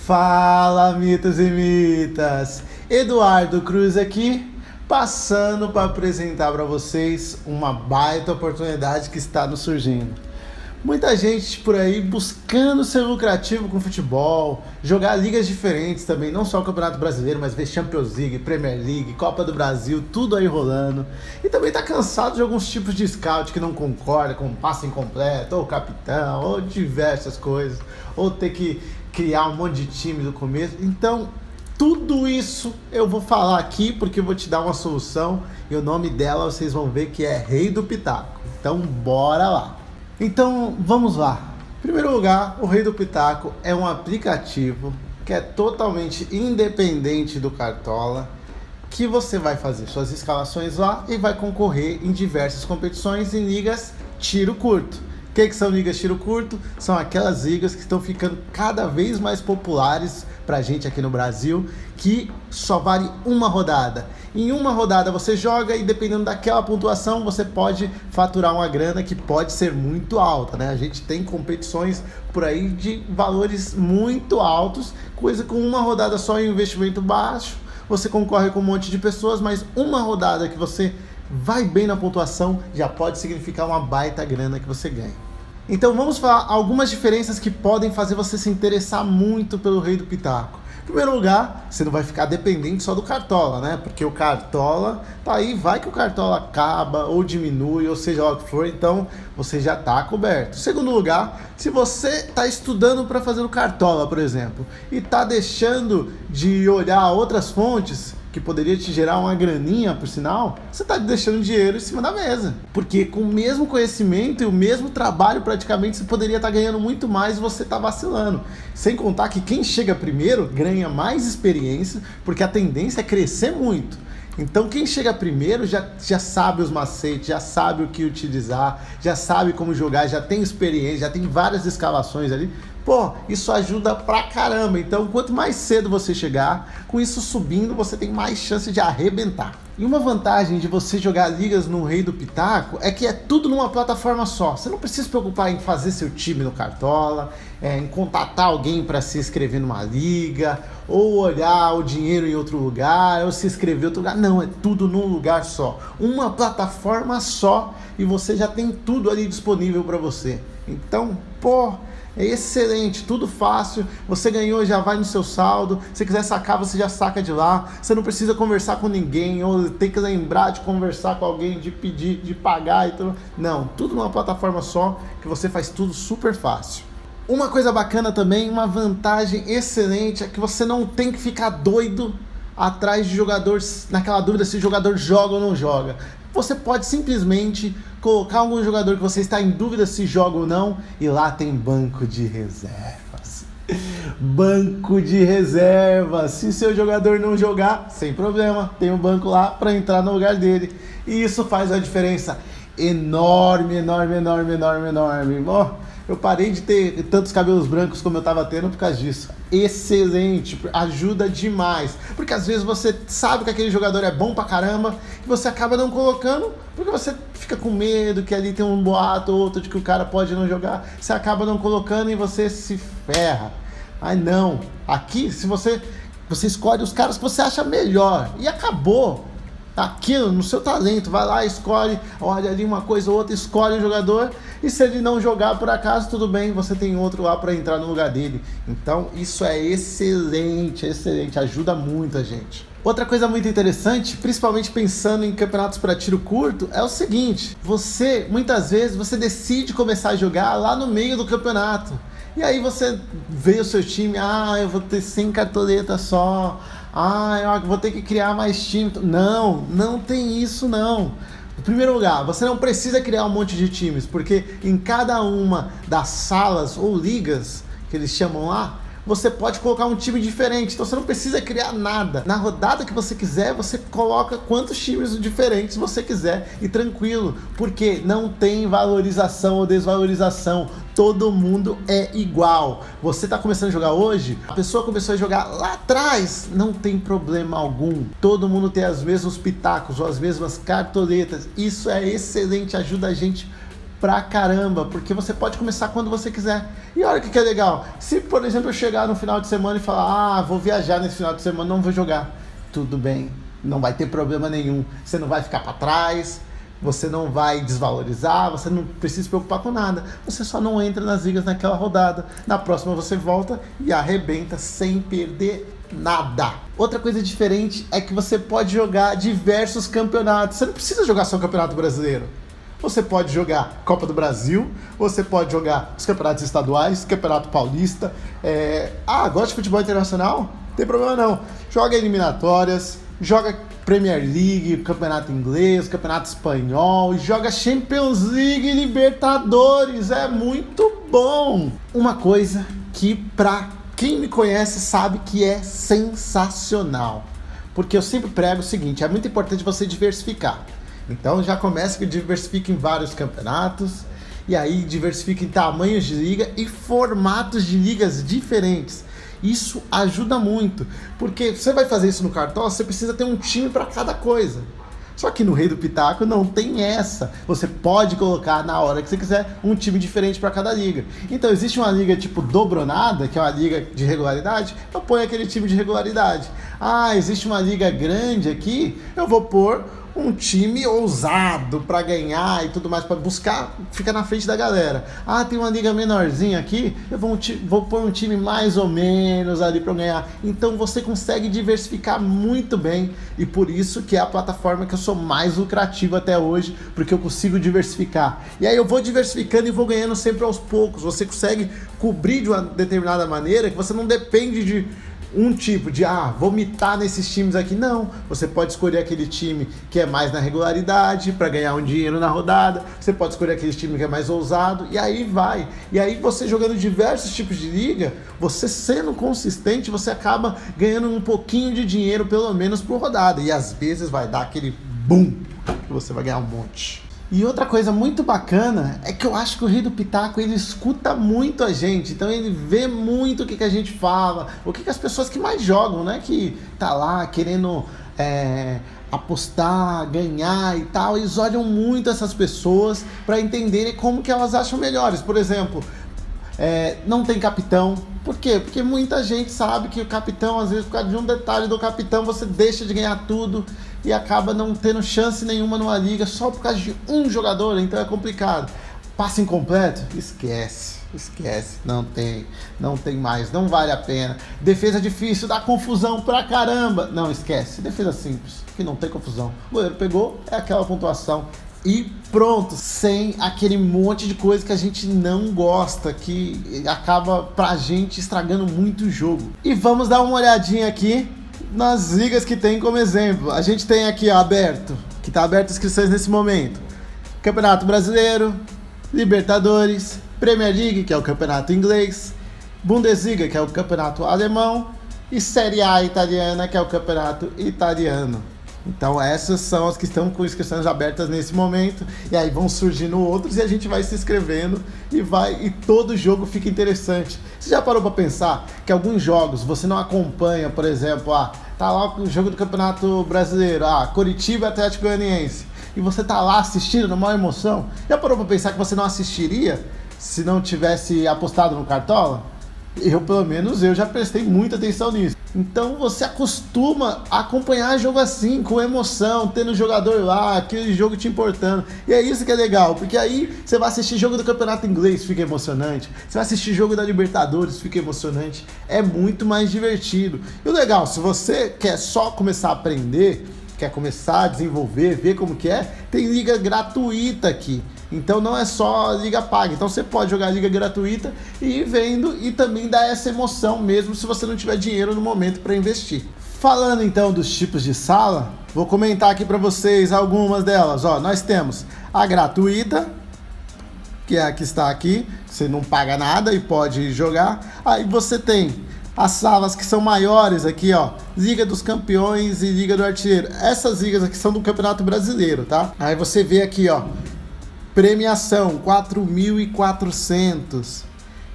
Fala, mitos e mitas! Eduardo Cruz aqui, passando para apresentar para vocês uma baita oportunidade que está nos surgindo. Muita gente por aí buscando ser lucrativo com futebol, jogar ligas diferentes também, não só o Campeonato Brasileiro, mas ver Champions League, Premier League, Copa do Brasil, tudo aí rolando. E também tá cansado de alguns tipos de scout que não concorda com o passe incompleto, ou capitão, ou diversas coisas, ou ter que criar um monte de time do começo. Então, tudo isso eu vou falar aqui porque eu vou te dar uma solução e o nome dela vocês vão ver que é Rei do Pitaco. Então, bora lá! Então, vamos lá. Em primeiro lugar, o Rei do Pitaco é um aplicativo que é totalmente independente do Cartola, que você vai fazer suas escalações lá e vai concorrer em diversas competições em ligas tiro curto. O que são ligas tiro curto? São aquelas ligas que estão ficando cada vez mais populares pra gente aqui no Brasil, que só vale uma rodada. Em uma rodada você joga e dependendo daquela pontuação você pode faturar uma grana que pode ser muito alta, né? A gente tem competições por aí de valores muito altos, coisa com uma rodada só em investimento baixo, você concorre com um monte de pessoas, mas uma rodada que você vai bem na pontuação já pode significar uma baita grana que você ganha. Então vamos falar algumas diferenças que podem fazer você se interessar muito pelo Rei do Pitaco. Em primeiro lugar, você não vai ficar dependente só do Cartola, né? Porque o Cartola tá aí, vai que o Cartola acaba ou diminui, ou seja lá o que for, então você já tá coberto. Em segundo lugar, se você tá estudando para fazer o Cartola, por exemplo, e tá deixando de olhar outras fontes que poderia te gerar uma graninha, por sinal, você está deixando dinheiro em cima da mesa. Porque com o mesmo conhecimento e o mesmo trabalho, praticamente, você poderia estar ganhando muito mais e você está vacilando. Sem contar que quem chega primeiro ganha mais experiência, porque a tendência é crescer muito. Então quem chega primeiro já sabe os macetes, já sabe o que utilizar, já sabe como jogar, já tem experiência, já tem várias escalações ali. Pô, isso ajuda pra caramba. Então quanto mais cedo você chegar, com isso subindo, você tem mais chance de arrebentar. E uma vantagem de você jogar ligas no Rei do Pitaco é que é tudo numa plataforma só. Você não precisa se preocupar em fazer seu time no Cartola, em contatar alguém para se inscrever numa liga, ou olhar o dinheiro em outro lugar, ou se inscrever em outro lugar. Não, é tudo num lugar só. Uma plataforma só e você já tem tudo ali disponível para você. Então, pô, é excelente, tudo fácil, você ganhou, já vai no seu saldo, se quiser sacar, você já saca de lá, você não precisa conversar com ninguém, ou tem que lembrar de conversar com alguém, de pedir, de pagar e tudo. Não, tudo numa plataforma só, que você faz tudo super fácil. Uma coisa bacana também, uma vantagem excelente, é que você não tem que ficar doido atrás de jogador, naquela dúvida se o jogador joga ou não joga. Você pode simplesmente colocar algum jogador que você está em dúvida se joga ou não, e lá tem banco de reservas. Banco de reservas. Se seu jogador não jogar, sem problema, tem um banco lá para entrar no lugar dele. E isso faz uma diferença enorme, enorme, enorme, enorme, enorme. Eu parei de ter tantos cabelos brancos como eu estava tendo por causa disso. Excelente, ajuda demais. Porque às vezes você sabe que aquele jogador é bom pra caramba e você acaba não colocando porque você fica com medo que ali tem um boato ou outro de que o cara pode não jogar. Você acaba não colocando e você se ferra. Mas não, aqui se você escolhe os caras que você acha melhor e acabou. Aquilo no seu talento, vai lá, escolhe, olha ali uma coisa ou outra, escolhe o jogador e se ele não jogar por acaso, tudo bem, você tem outro lá para entrar no lugar dele. Então isso é excelente, excelente, ajuda muito a gente. Outra coisa muito interessante, principalmente pensando em campeonatos para tiro curto, é o seguinte: muitas vezes você decide começar a jogar lá no meio do campeonato. E aí você vê o seu time, eu vou ter 100 cartoletas só, eu vou ter que criar mais time. Não, não tem isso não. Em primeiro lugar, você não precisa criar um monte de times, porque em cada uma das salas ou ligas, que eles chamam lá, você pode colocar um time diferente, então você não precisa criar nada. Na rodada que você quiser, você coloca quantos times diferentes você quiser e tranquilo, porque não tem valorização ou desvalorização. Todo mundo é igual. Você está começando a jogar hoje, a pessoa começou a jogar lá atrás, não tem problema algum. Todo mundo tem os mesmos pitacos ou as mesmas cartoletas. Isso é excelente, ajuda a gente pra caramba, porque você pode começar quando você quiser. E olha que é legal, se por exemplo eu chegar no final de semana e falar, vou viajar nesse final de semana, não vou jogar, tudo bem, não vai ter problema nenhum, você não vai ficar pra trás, você não vai desvalorizar, você não precisa se preocupar com nada, você só não entra nas ligas naquela rodada, na próxima você volta e arrebenta sem perder nada. Outra coisa diferente é que você pode jogar diversos campeonatos, você não precisa jogar só o Campeonato Brasileiro. Você pode jogar Copa do Brasil, você pode jogar os campeonatos estaduais, Campeonato Paulista. Gosta de futebol internacional? Não tem problema não. Joga eliminatórias, joga Premier League, Campeonato Inglês, Campeonato Espanhol, joga Champions League e Libertadores. É muito bom. Uma coisa que pra quem me conhece sabe que é sensacional. Porque eu sempre prego o seguinte, é muito importante você diversificar. Então já começa que diversifica em vários campeonatos, e aí diversifica em tamanhos de liga e formatos de ligas diferentes. Isso ajuda muito, porque você vai fazer isso no Cartola, você precisa ter um time para cada coisa. Só que no Rei do Pitaco não tem essa. Você pode colocar na hora que você quiser um time diferente para cada liga. Então existe uma liga tipo dobronada, que é uma liga de regularidade, eu ponho aquele time de regularidade. Existe uma liga grande aqui, eu vou pôr um time ousado para ganhar e tudo mais, para buscar, fica na frente da galera. Tem uma liga menorzinha aqui, eu vou pôr um time mais ou menos ali para ganhar. Então você consegue diversificar muito bem, e por isso que é a plataforma que eu sou mais lucrativo até hoje, porque eu consigo diversificar. E aí eu vou diversificando e vou ganhando sempre aos poucos. Você consegue cobrir de uma determinada maneira que você não depende de um tipo de, vou mitar nesses times aqui. Não, você pode escolher aquele time que é mais na regularidade para ganhar um dinheiro na rodada, você pode escolher aquele time que é mais ousado, e aí vai. E aí você jogando diversos tipos de liga, você sendo consistente, você acaba ganhando um pouquinho de dinheiro pelo menos por rodada, e às vezes vai dar aquele boom, que você vai ganhar um monte. E outra coisa muito bacana é que eu acho que o Rei do Pitaco, ele escuta muito a gente, então ele vê muito o que a gente fala, o que as pessoas que mais jogam, né, que tá lá querendo apostar, ganhar e tal, eles olham muito essas pessoas para entenderem como que elas acham melhores. Por exemplo, não tem capitão. Por quê? Porque muita gente sabe que o capitão, às vezes por causa de um detalhe do capitão, você deixa de ganhar tudo e acaba não tendo chance nenhuma numa liga só por causa de um jogador, então é complicado. Passe incompleto? Esquece, não tem mais, não vale a pena. Defesa difícil, dá confusão pra caramba. Não, esquece, defesa simples, que não tem confusão. O goleiro pegou, é aquela pontuação. E pronto, sem aquele monte de coisa que a gente não gosta, que acaba pra gente estragando muito o jogo. E vamos dar uma olhadinha aqui nas ligas que tem como exemplo. A gente tem aqui aberto, que tá aberto inscrições nesse momento, Campeonato Brasileiro, Libertadores, Premier League, que é o campeonato inglês, Bundesliga, que é o campeonato alemão, e Série A italiana, que é o campeonato italiano. Então essas são as que estão com inscrições abertas nesse momento, e aí vão surgindo outros e a gente vai se inscrevendo e todo jogo fica interessante. Você já parou para pensar que alguns jogos você não acompanha, por exemplo, tá lá o jogo do Campeonato Brasileiro, Coritiba e Atlético Goianiense, e você tá lá assistindo na maior emoção? Já parou para pensar que você não assistiria se não tivesse apostado no Cartola? Pelo menos eu já prestei muita atenção nisso. Então você acostuma a acompanhar jogo assim, com emoção, tendo o jogador lá, aquele jogo te importando. E é isso que é legal, porque aí você vai assistir jogo do Campeonato Inglês, fica emocionante. Você vai assistir jogo da Libertadores, fica emocionante. É muito mais divertido. E o legal, se você quer só começar a aprender, quer começar a desenvolver, ver como que é, tem liga gratuita aqui. Então não é só liga paga, então você pode jogar liga gratuita e ir vendo, e também dá essa emoção mesmo se você não tiver dinheiro no momento para investir. Falando então dos tipos de sala, vou comentar aqui para vocês algumas delas. Nós temos a gratuita, que é a que está aqui, você não paga nada e pode jogar. Aí você tem as salas que são maiores aqui, Liga dos Campeões e Liga do Artilheiro. Essas ligas aqui são do Campeonato Brasileiro, tá? Aí você vê aqui, premiação 4.400,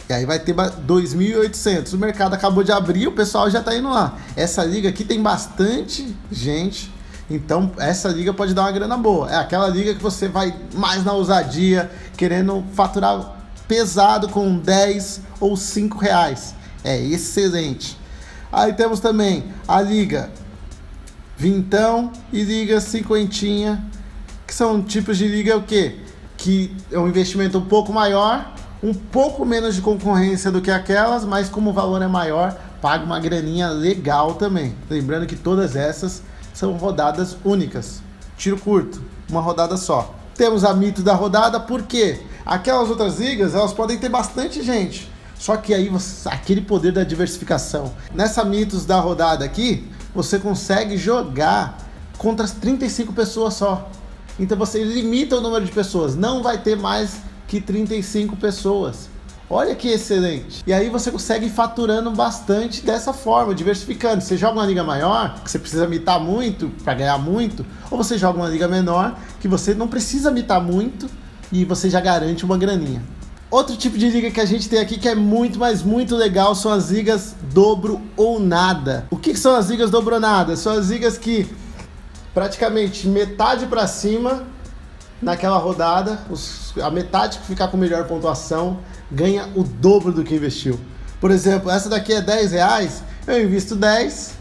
e aí vai ter 2.800. O mercado acabou de abrir, o pessoal já tá indo lá. Essa liga aqui tem bastante gente Então essa liga pode dar uma grana boa. É aquela liga que você vai mais na ousadia, querendo faturar pesado com 10 ou 5 reais. É excelente. Aí temos também a liga vintão e liga cinquentinha, que são tipos de liga o quê? Que é um investimento um pouco maior, um pouco menos de concorrência do que aquelas, mas como o valor é maior, paga uma graninha legal também. Lembrando que todas essas são rodadas únicas, tiro curto, uma rodada só. Temos a mito da rodada, porque aquelas outras ligas, elas podem ter bastante gente, só que aí aquele poder da diversificação. Nessa mitos da rodada aqui, você consegue jogar contra as 35 pessoas só. Então você limita o número de pessoas, não vai ter mais que 35 pessoas. Olha que excelente. E aí você consegue ir faturando bastante dessa forma, diversificando. Você joga uma liga maior, que você precisa mitar muito para ganhar muito, ou você joga uma liga menor, que você não precisa mitar muito e você já garante uma graninha. Outro tipo de liga que a gente tem aqui que é muito, mas muito legal são as ligas dobro ou nada. O que são as ligas dobro ou nada? São as ligas que praticamente metade para cima naquela rodada, a metade que ficar com melhor pontuação ganha o dobro do que investiu. Por exemplo, essa daqui é 10 reais, eu invisto 10,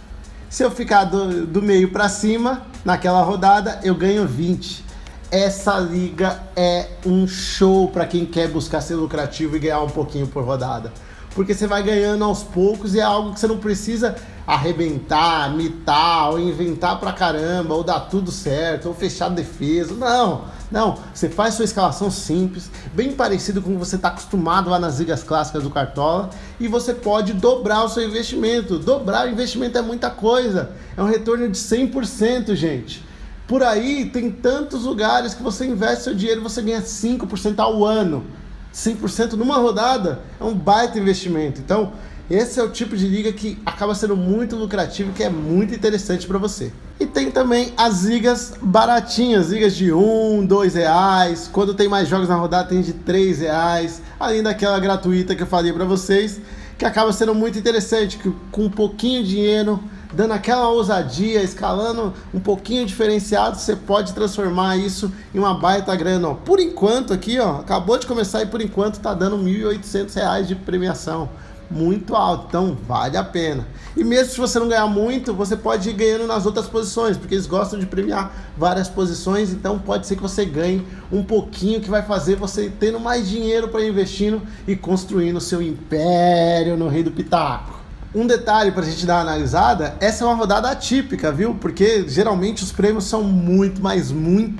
se eu ficar do meio para cima naquela rodada, eu ganho 20. Essa liga é um show para quem quer buscar ser lucrativo e ganhar um pouquinho por rodada. Porque você vai ganhando aos poucos e é algo que você não precisa arrebentar, mitar, ou inventar pra caramba, ou dar tudo certo, ou fechar defesa. Não. Você faz sua escalação simples, bem parecido com o que você está acostumado lá nas ligas clássicas do Cartola, e você pode dobrar o seu investimento. Dobrar o investimento é muita coisa. É um retorno de 100%, gente. Por aí tem tantos lugares que você investe seu dinheiro e você ganha 5% ao ano. 100% numa rodada é um baita investimento. Então, esse é o tipo de liga que acaba sendo muito lucrativo, que é muito interessante para você. E tem também as ligas baratinhas, ligas de 1, 2 reais. Quando tem mais jogos na rodada, tem de 3 reais. Além daquela gratuita que eu falei para vocês, que acaba sendo muito interessante, que com um pouquinho de dinheiro, dando aquela ousadia, escalando um pouquinho diferenciado, você pode transformar isso em uma baita grana. Ó, por enquanto aqui, ó, acabou de começar e por enquanto tá dando R$ 1.800 de premiação. Muito alto, então vale a pena. E mesmo se você não ganhar muito, você pode ir ganhando nas outras posições, porque eles gostam de premiar várias posições, então pode ser que você ganhe um pouquinho, que vai fazer você tendo mais dinheiro para investindo e construindo o seu império no Rei do Pitaco. Um detalhe para a gente dar uma analisada, essa é uma rodada atípica, viu? Porque geralmente os prêmios são muito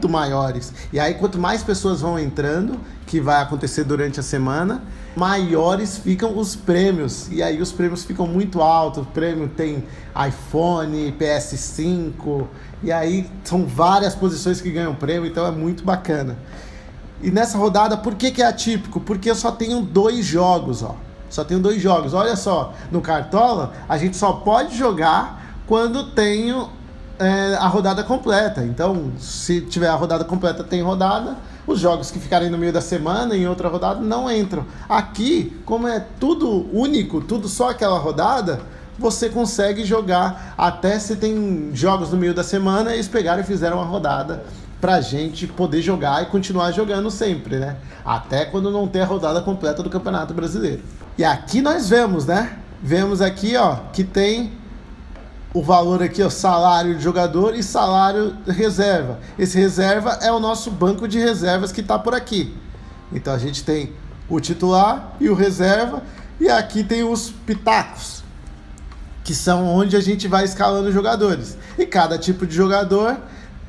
maiores. E aí quanto mais pessoas vão entrando, que vai acontecer durante a semana, maiores ficam os prêmios. E aí os prêmios ficam muito altos. O prêmio tem iPhone, PS5, e aí são várias posições que ganham prêmio, então é muito bacana. E nessa rodada, por que é atípico? Porque eu só tenho 2 jogos, ó. Só tenho 2 jogos. Olha só, no Cartola, a gente só pode jogar quando tenho a rodada completa. Então, se tiver a rodada completa, tem rodada. Os jogos que ficarem no meio da semana, em outra rodada, não entram. Aqui, como é tudo único, tudo só aquela rodada, você consegue jogar até se tem jogos no meio da semana, eles pegaram e fizeram uma rodada pra gente poder jogar e continuar jogando sempre, né? Até quando não tem a rodada completa do Campeonato Brasileiro. E aqui nós vemos, né? Vemos aqui, ó, que tem o valor aqui, ó, salário de jogador e salário de reserva. Esse reserva é o nosso banco de reservas que tá por aqui. Então a gente tem o titular e o reserva, e aqui tem os pitacos, que são onde a gente vai escalando os jogadores. E cada tipo de jogador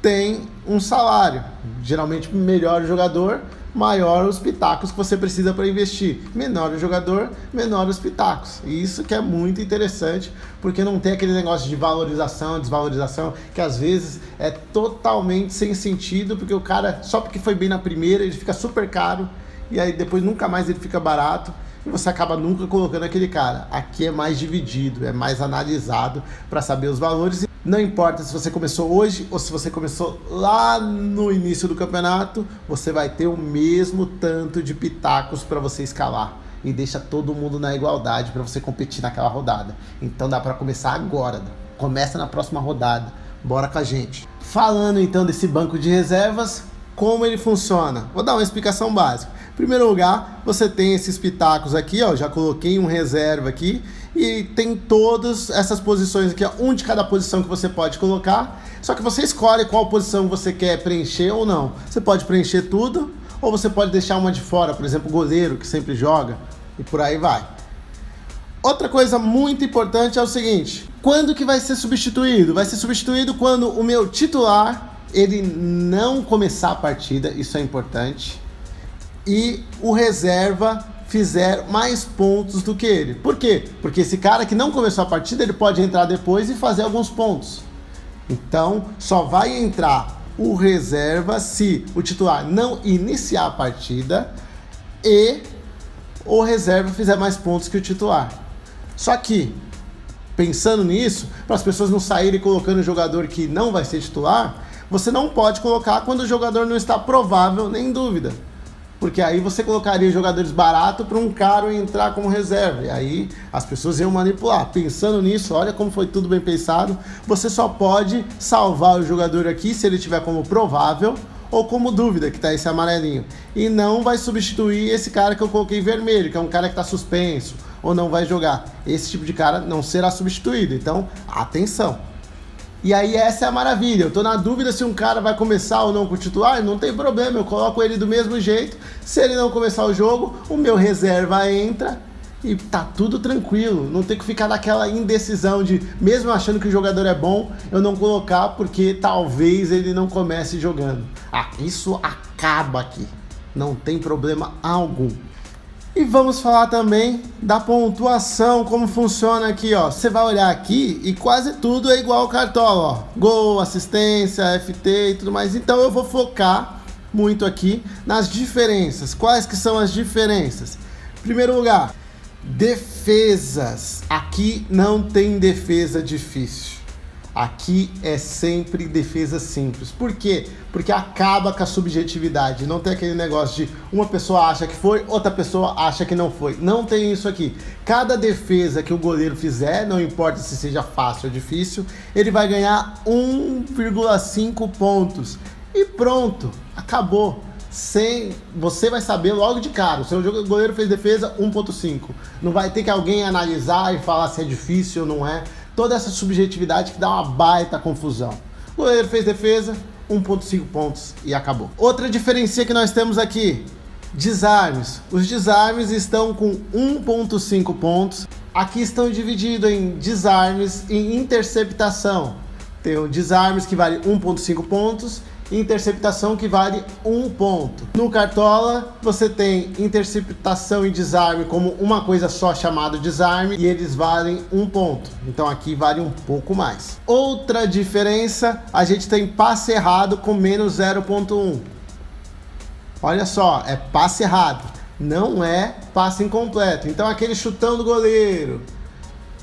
tem um salário. Geralmente, melhor o jogador, maior os pitacos que você precisa para investir. Menor o jogador, menor os pitacos. E isso que é muito interessante, porque não tem aquele negócio de valorização, desvalorização, que às vezes é totalmente sem sentido, porque o cara, só porque foi bem na primeira, ele fica super caro, e aí depois nunca mais ele fica barato, e você acaba nunca colocando aquele cara. Aqui é mais dividido, é mais analisado para saber os valores. Não importa se você começou hoje ou se você começou lá no início do campeonato, você vai ter o mesmo tanto de pitacos para você escalar. E deixa todo mundo na igualdade para você competir naquela rodada. Então dá para começar agora. Começa na próxima rodada. Bora com a gente. Falando então desse banco de reservas, como ele funciona? Vou dar uma explicação básica. Em primeiro lugar, você tem esses pitacos aqui, ó, já coloquei um reserva aqui e tem todas essas posições aqui, ó, um de cada posição que você pode colocar. Só que você escolhe qual posição você quer preencher ou não. Você pode preencher tudo ou você pode deixar uma de fora, por exemplo, o goleiro que sempre joga e por aí vai. Outra coisa muito importante é o seguinte: quando que vai ser substituído? Vai ser substituído quando o meu titular ele não começar a partida, isso é importante, e o reserva fizer mais pontos do que ele. Por quê? Porque esse cara que não começou a partida, ele pode entrar depois e fazer alguns pontos. Então, só vai entrar o reserva se o titular não iniciar a partida e o reserva fizer mais pontos que o titular. Só que, pensando nisso, para as pessoas não saírem colocando o jogador que não vai ser titular, você não pode colocar quando o jogador não está provável nem em dúvida. Porque aí você colocaria jogadores baratos para um caro entrar como reserva. E aí as pessoas iam manipular. Pensando nisso, olha como foi tudo bem pensado. Você só pode salvar o jogador aqui se ele tiver como provável ou como dúvida, que está esse amarelinho. E não vai substituir esse cara que eu coloquei vermelho, que é um cara que está suspenso ou não vai jogar. Esse tipo de cara não será substituído. Então, atenção. E aí essa é a maravilha. Eu tô na dúvida se um cara vai começar ou não com o titular, não tem problema, eu coloco ele do mesmo jeito. Se ele não começar o jogo, o meu reserva entra e tá tudo tranquilo. Não tem que ficar naquela indecisão de, mesmo achando que o jogador é bom, eu não colocar porque talvez ele não comece jogando. Isso acaba aqui. Não tem problema algum. E vamos falar também da pontuação, como funciona aqui, ó. Você vai olhar aqui e quase tudo é igual ao Cartola, ó. Gol, assistência, FT e tudo mais. Então eu vou focar muito aqui nas diferenças. Quais que são as diferenças? Primeiro lugar, defesas. Aqui não tem defesa difícil. Aqui é sempre defesa simples. Por quê? Porque acaba com a subjetividade. Não tem aquele negócio de uma pessoa acha que foi, outra pessoa acha que não foi. Não tem isso aqui. Cada defesa que o goleiro fizer, não importa se seja fácil ou difícil, ele vai ganhar 1,5 pontos. E pronto, acabou. Você vai saber logo de cara. O seu goleiro fez defesa 1,5. Não vai ter que alguém analisar e falar se é difícil ou não é. Toda essa subjetividade que dá uma baita confusão. O goleiro fez defesa, 1,5 pontos e acabou. Outra diferença que nós temos aqui, desarmes. Os desarmes estão com 1,5 pontos. Aqui estão divididos em desarmes e interceptação. Tem o desarmes que vale 1,5 pontos, interceptação que vale 1 ponto. No Cartola, você tem interceptação e desarme como uma coisa só chamada desarme e eles valem 1 ponto. Então aqui vale um pouco mais. Outra diferença, a gente tem passe errado com menos 0,1. Olha só, é passe errado, não é passe incompleto. Então aquele chutão do goleiro,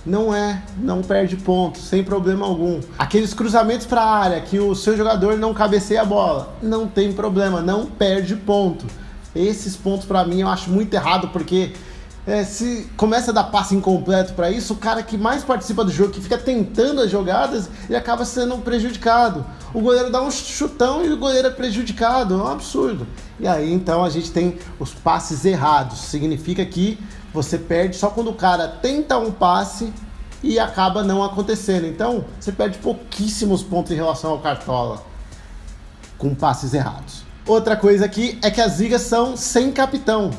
não perde ponto, sem problema algum. Aqueles cruzamentos para a área que o seu jogador não cabeceia a bola, não tem problema, não perde ponto. Esses pontos para mim eu acho muito errado, porque se começa a dar passe incompleto para isso, o cara que mais participa do jogo, que fica tentando as jogadas, ele acaba sendo prejudicado. O goleiro dá um chutão e o goleiro é prejudicado, é um absurdo. E aí então a gente tem os passes errados, significa que você perde só quando o cara tenta um passe e acaba não acontecendo. Então, você perde pouquíssimos pontos em relação ao Cartola com passes errados. Outra coisa aqui é que as ligas são sem capitão.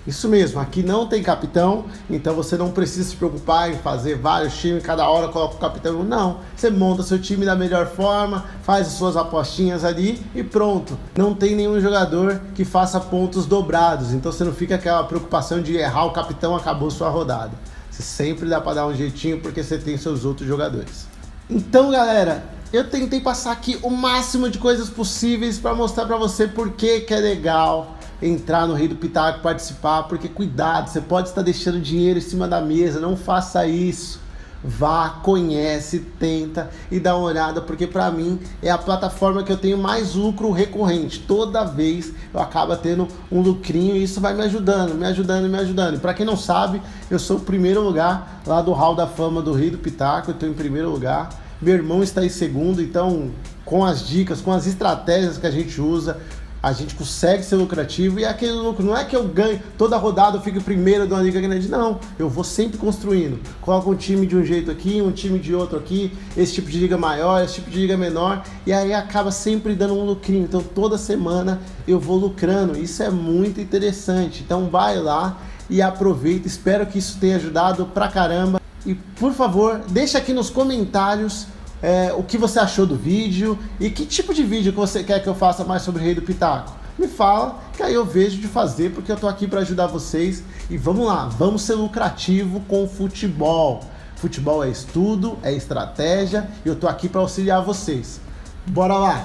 Isso mesmo, aqui não tem capitão, então você não precisa se preocupar em fazer vários times, cada hora coloca o capitão. Não, você monta seu time da melhor forma, faz as suas apostinhas ali e pronto. Não tem nenhum jogador que faça pontos dobrados, então você não fica com aquela preocupação de errar o capitão, acabou sua rodada. Você sempre dá para dar um jeitinho porque você tem seus outros jogadores. Então, galera, eu tentei passar aqui o máximo de coisas possíveis para mostrar para você por que é legal entrar no Rei do Pitaco, participar, porque cuidado, você pode estar deixando dinheiro em cima da mesa, não faça isso. Vá, conhece, tenta e dá uma olhada, porque para mim é a plataforma que eu tenho mais lucro recorrente. Toda vez eu acabo tendo um lucrinho e isso vai me ajudando. E para quem não sabe, eu sou o primeiro lugar lá do Hall da Fama do Rei do Pitaco, eu estou em primeiro lugar. Meu irmão está em segundo, então com as dicas, com as estratégias que a gente usa, a gente consegue ser lucrativo. E é aquele lucro, não é que eu ganho toda rodada, eu fico primeiro de uma liga grande, não. Eu vou sempre construindo. Coloco um time de um jeito aqui, um time de outro aqui, esse tipo de liga maior, esse tipo de liga menor, e aí acaba sempre dando um lucrinho. Então toda semana eu vou lucrando. Isso é muito interessante. Então vai lá e aproveita. Espero que isso tenha ajudado pra caramba. E por favor, deixa aqui nos comentários o que você achou do vídeo e que tipo de vídeo que você quer que eu faça mais sobre Rei do Pitaco. Me fala, que aí eu vejo de fazer, porque eu tô aqui para ajudar vocês. E vamos lá, vamos ser lucrativo com o futebol. Futebol é estudo, é estratégia, e eu tô aqui para auxiliar vocês. Bora lá!